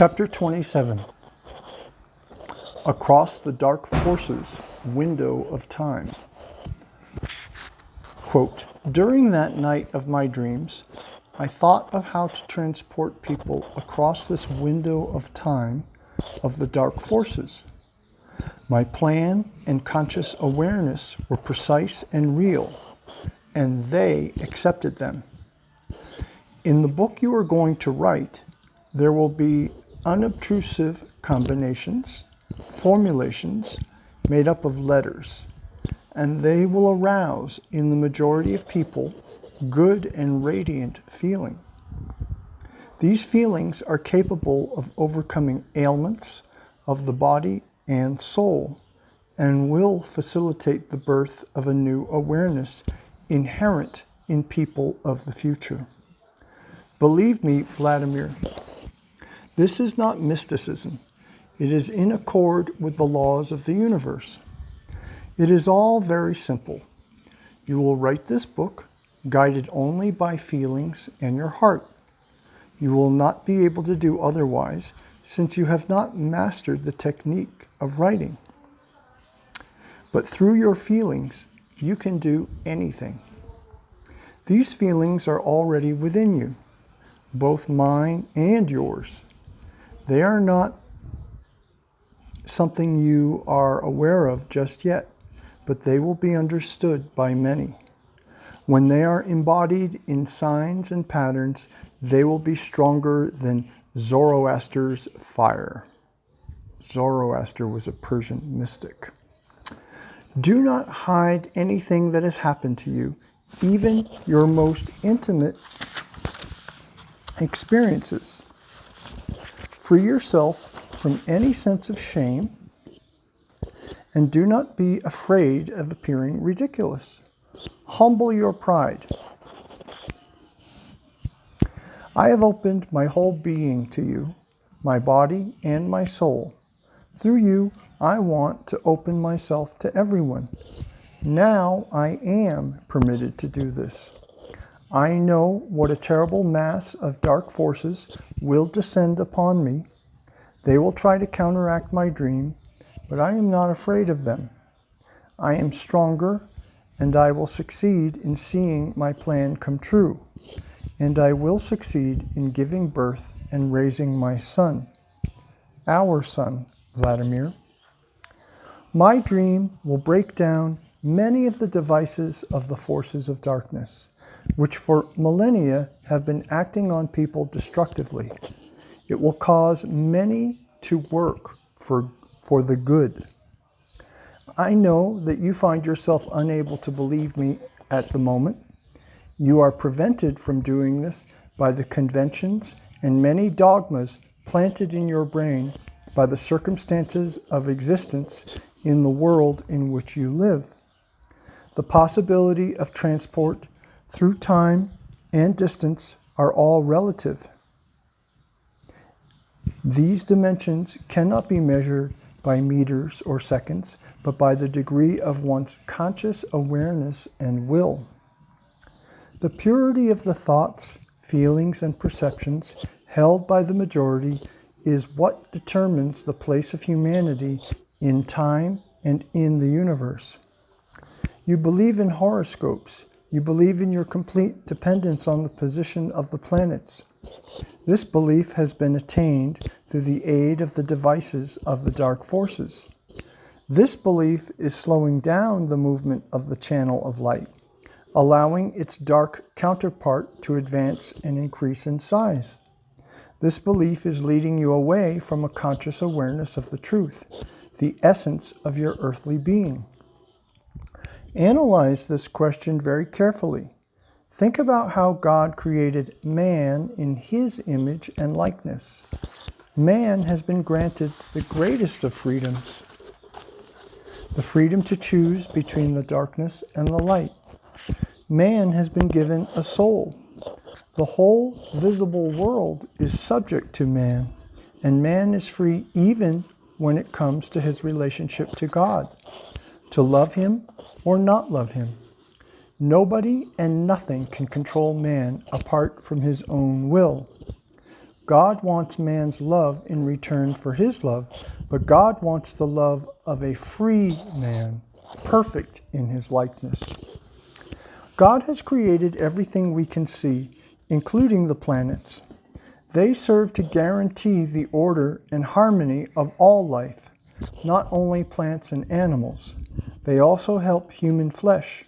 Chapter 27. Across the Dark Forces Window of Time. Quote, during that night of my dreams, I thought of how to transport people across this window of time of the dark forces. My plan and conscious awareness were precise and real, and they accepted them. In the book you are going to write, there will be unobtrusive combinations, formulations made up of letters, and they will arouse in the majority of people good and radiant feeling. These feelings are capable of overcoming ailments of the body and soul, and will facilitate the birth of a new awareness inherent in people of the future. Believe me, Vladimir, this is not mysticism. It is in accord with the laws of the universe. It is all very simple. You will write this book, guided only by feelings and your heart. You will not be able to do otherwise, since you have not mastered the technique of writing. But through your feelings, you can do anything. These feelings are already within you, both mine and yours. They are not something you are aware of just yet, but they will be understood by many. When they are embodied in signs and patterns, they will be stronger than Zoroaster's fire. Zoroaster was a Persian mystic. Do not hide anything that has happened to you, even your most intimate experiences. Free yourself from any sense of shame, and do not be afraid of appearing ridiculous. Humble your pride. I have opened my whole being to you, my body and my soul. Through you, I want to open myself to everyone. Now I am permitted to do this. I know what a terrible mass of dark forces will descend upon me. They will try to counteract my dream, but I am not afraid of them. I am stronger, and I will succeed in seeing my plan come true. And I will succeed in giving birth and raising my son, our son, Vladimir. My dream will break down many of the devices of the forces of darkness, which for millennia have been acting on people destructively. It will cause many to work for the good. I know that you find yourself unable to believe me at the moment. You are prevented from doing this by the conventions and many dogmas planted in your brain by the circumstances of existence in the world in which you live. The possibility of transport through time and distance are all relative. These dimensions cannot be measured by meters or seconds, but by the degree of one's conscious awareness and will. The purity of the thoughts, feelings, and perceptions held by the majority is what determines the place of humanity in time and in the universe. You believe in horoscopes. You believe in your complete dependence on the position of the planets. This belief has been attained through the aid of the devices of the dark forces. This belief is slowing down the movement of the channel of light, allowing its dark counterpart to advance and increase in size. This belief is leading you away from a conscious awareness of the truth, the essence of your earthly being. Analyze this question very carefully. Think about how God created man in his image and likeness. Man has been granted the greatest of freedoms, the freedom to choose between the darkness and the light. Man has been given a soul. The whole visible world is subject to man, and man is free even when it comes to his relationship to God, to love him or not love him. Nobody and nothing can control man apart from his own will. God wants man's love in return for his love, but God wants the love of a free man, perfect in his likeness. God has created everything we can see, including the planets. They serve to guarantee the order and harmony of all life, not only plants and animals. They also help human flesh,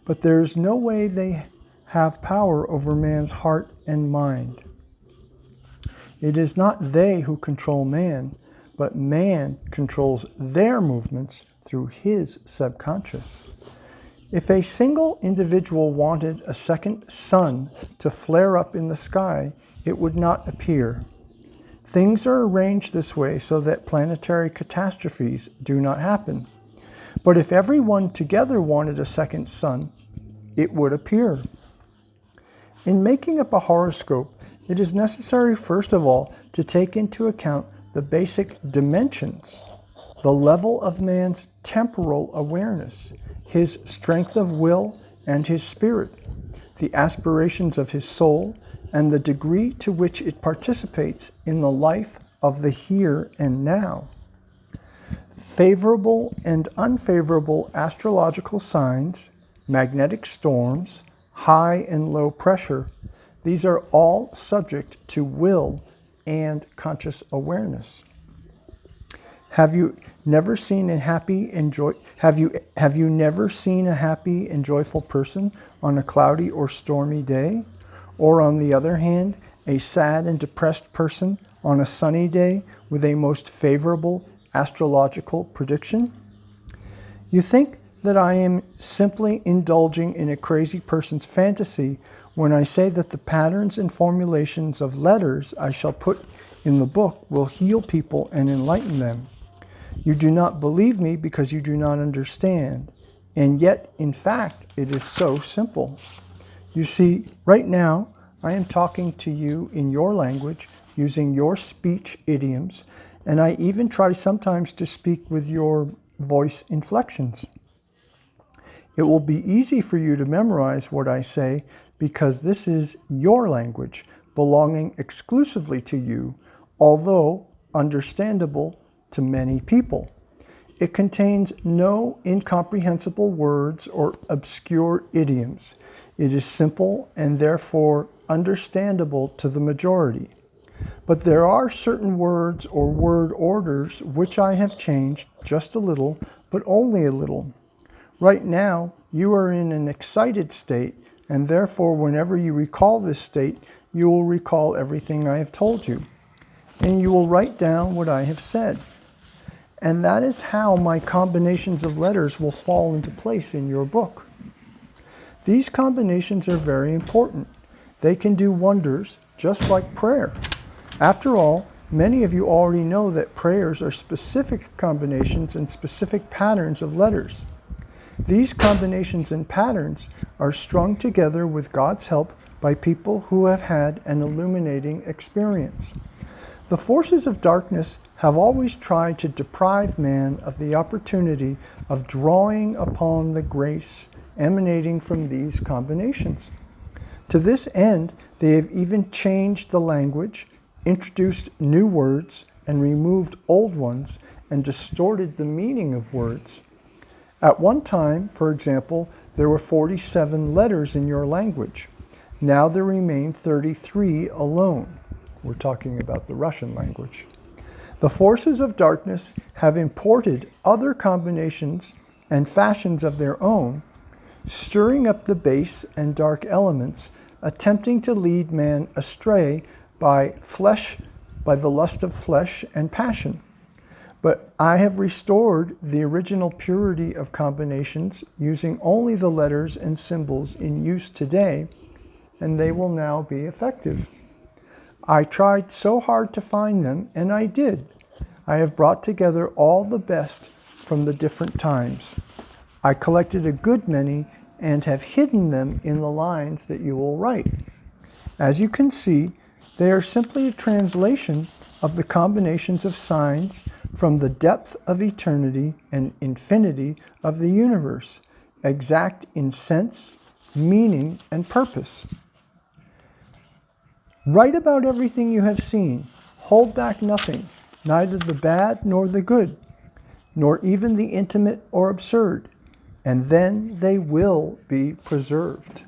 but there is no way they have power over man's heart and mind. It is not they who control man, but man controls their movements through his subconscious. If a single individual wanted a second sun to flare up in the sky, it would not appear. Things are arranged this way so that planetary catastrophes do not happen. But if everyone together wanted a second sun, it would appear. In making up a horoscope, it is necessary, first of all, to take into account the basic dimensions, the level of man's temporal awareness, his strength of will and his spirit, the aspirations of his soul, and the degree to which it participates in the life of the here and now. Favorable and unfavorable astrological signs, magnetic storms, high and low pressure, these are all subject to will and conscious awareness. Have you never seen a happy and joyful person on a cloudy or stormy day? Or on the other hand, a sad and depressed person on a sunny day with a most favorable astrological prediction? You think that I am simply indulging in a crazy person's fantasy when I say that the patterns and formulations of letters I shall put in the book will heal people and enlighten them. You do not believe me because you do not understand, and yet, in fact, it is so simple. You see, right now, I am talking to you in your language, using your speech idioms, and I even try sometimes to speak with your voice inflections. It will be easy for you to memorize what I say because this is your language, belonging exclusively to you, although understandable to many people. It contains no incomprehensible words or obscure idioms. It is simple and therefore understandable to the majority. But there are certain words or word orders which I have changed just a little, but only a little. Right now, you are in an excited state, and therefore whenever you recall this state, you will recall everything I have told you, and you will write down what I have said. And that is how my combinations of letters will fall into place in your book. These combinations are very important. They can do wonders, just like prayer. After all, many of you already know that prayers are specific combinations and specific patterns of letters. These combinations and patterns are strung together with God's help by people who have had an illuminating experience. The forces of darkness have always tried to deprive man of the opportunity of drawing upon the grace emanating from these combinations. To this end, they have even changed the language, introduced new words, and removed old ones, and distorted the meaning of words. At one time, for example, there were 47 letters in your language. Now there remain 33 alone. We're talking about the Russian language. The forces of darkness have imported other combinations and fashions of their own, stirring up the base and dark elements, attempting to lead man astray by the lust of flesh and passion. But I have restored the original purity of combinations using only the letters and symbols in use today, and they will now be effective. I tried so hard to find them, and I did. I have brought together all the best from the different times. I collected a good many and have hidden them in the lines that you will write. As you can see, they are simply a translation of the combinations of signs from the depth of eternity and infinity of the universe, exact in sense, meaning, and purpose. Write about everything you have seen. Hold back nothing, neither the bad nor the good, nor even the intimate or absurd, and then they will be preserved.